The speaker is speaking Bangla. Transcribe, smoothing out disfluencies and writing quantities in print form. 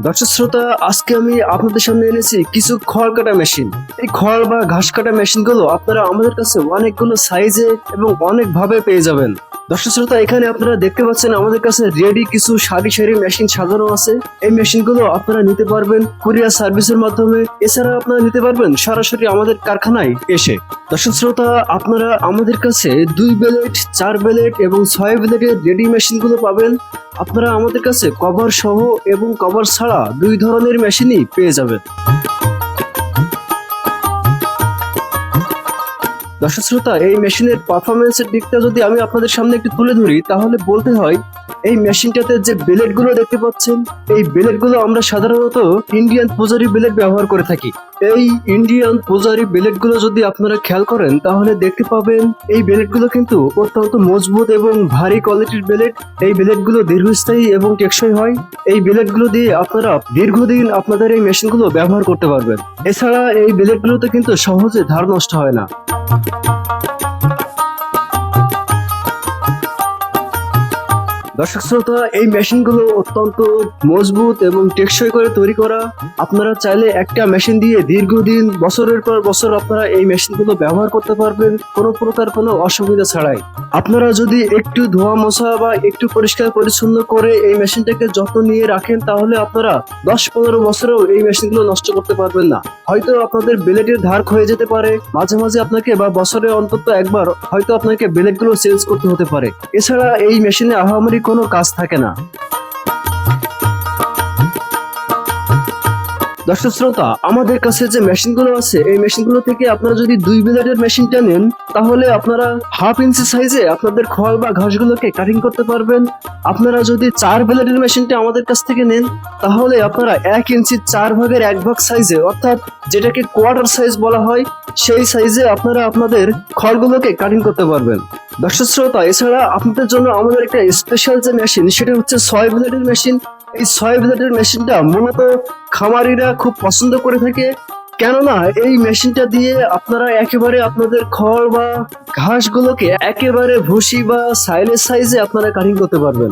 দর্শক শ্রোতা, আজকে আমি আপনাদের সামনে এনেছি কিছু খড় কাটা মেশিন। এই খড় বা ঘাস কাটা মেশিন গুলো আপনারা আমাদের কাছে অনেকগুলো সাইজে এবং অনেক ভাবে পেয়ে যাবেন। দর্শক শ্রোতা, এখানে আপনারা দেখতে পাচ্ছেন আমাদের কাছে রেডি কিছু সারি সারি মেশিন সাজানো আছে। এই মেশিন গুলো আপনারা নিতে পারবেন কুরিয়ার সার্ভিসের মাধ্যমে, এছাড়া আপনারা নিতে পারবেন সরাসরি আমাদের কারখানায় এসে। দর্শক শ্রোতা, আপনারা আমাদের কাছে 2 ব্লেড, 4 ব্লেড এবং 6 ব্লেডের রেডি মেশিন গুলো পাবেন। আপনারা আমাদের কাছে কভার সহ এবং কভার ছাড়া 2 ধরনের মেশিনই পেয়ে যাবেন। দর্শক শ্রোতা, এই মেশিনের পারফরমেন্সের দিকটা যদি আমি আপনাদের সামনে একটু তুলে ধরি, তাহলে বলতে হয় এই মেশিনটাতে যে ব্লেড গুলো দেখতে পাচ্ছেন, এই ব্লেড গুলো আমরা সাধারণত ইন্ডিয়ান পূজারি ব্লেড ব্যবহার করে থাকি। এই ইন্ডিয়ান পূজারি ব্লেড গুলো যদি আপনারা খেয়াল করেন তাহলে দেখতে পাবেন এই ব্লেড গুলো কিন্তু অত্যন্ত মজবুত এবং ভারী কোয়ালিটির ব্লেড। এই ব্লেড গুলো দীর্ঘস্থায়ী এবং টেকসই হয়। এই ব্লেড গুলো দিয়ে আপনারা দীর্ঘদিন আপনাদের এই মেশিন গুলো ব্যবহার করতে পারবেন। এছাড়া এই ব্লেড গুলোতে কিন্তু সহজে ধার নষ্ট হয় না। দর্শক শ্রোতা, এই মেশিনগুলো অত্যন্ত মজবুত এবং টেকসই করে তৈরি করা। আপনারা চাইলে একটা মেশিন দিয়ে দীর্ঘদিন বছরের পর বছর আপনারা এই মেশিনগুলো ব্যবহার করতে পারবেন কোনো প্রকার কোনো অসুবিধা ছাড়াই। আপনারা যদি একটু ধোয়া মোছা বা একটু পরিষ্কার পরিচ্ছন্ন করে এই মেশিনটাকে যত্ন নিয়ে রাখেন, তাহলে আপনারা 10-15 বছরেও এই মেশিনগুলো নষ্ট করতে পারবেন না। হয়তো আপনাদের ব্লেডের ধার ক্ষয়ে যেতে পারে মাঝে মাঝে আপনাকে, বা বছরে অন্তত একবার হয়তো আপনাকে ব্লেডগুলো চেঞ্জ করতে হতে পারে। এছাড়া এই মেশিনে আহামরি কোনো কাজ থাকে না। দর্শক শ্রোতা, আমাদের কাছে যে মেশিনগুলো আছে এই মেশিনগুলো থেকে আপনারা যদি 2 ব্লেডের মেশিনটা নেন, তাহলে আপনারা 1/2 ইঞ্চি সাইজে আপনাদের খড় বা ঘাসগুলোকে কাটিং করতে পারবেন। আপনারা যদি 4 ব্লেডের মেশিনটা আমাদের কাছ থেকে নেন, তাহলে আপনারা 1 ইঞ্চি 4 ভাগের 1 ভাগ সাইজে, অর্থাৎ যেটাকে কোয়ার্টার সাইজ বলা হয়, সেই সাইজে আপনারা আপনাদের খড়গুলোকে কাটিং করতে পারবেন। দর্শক শ্রোতা, এছাড়া আপনাদের জন্য আমাদের একটা স্পেশাল যে মেশিন, সেটা হচ্ছে 6 ব্লেডের মেশিন। এই 6 ব্লেডের মেশিনটা মূলত খামারিরা খুব পছন্দ করে থাকে, কেননা এই মেশিনটা দিয়ে আপনারা একেবারে আপনাদের খড় বা ঘাসগুলোকে একেবারে ভুসি বা সাইলের সাইজে আপনারা কাটিং করতে পারবেন।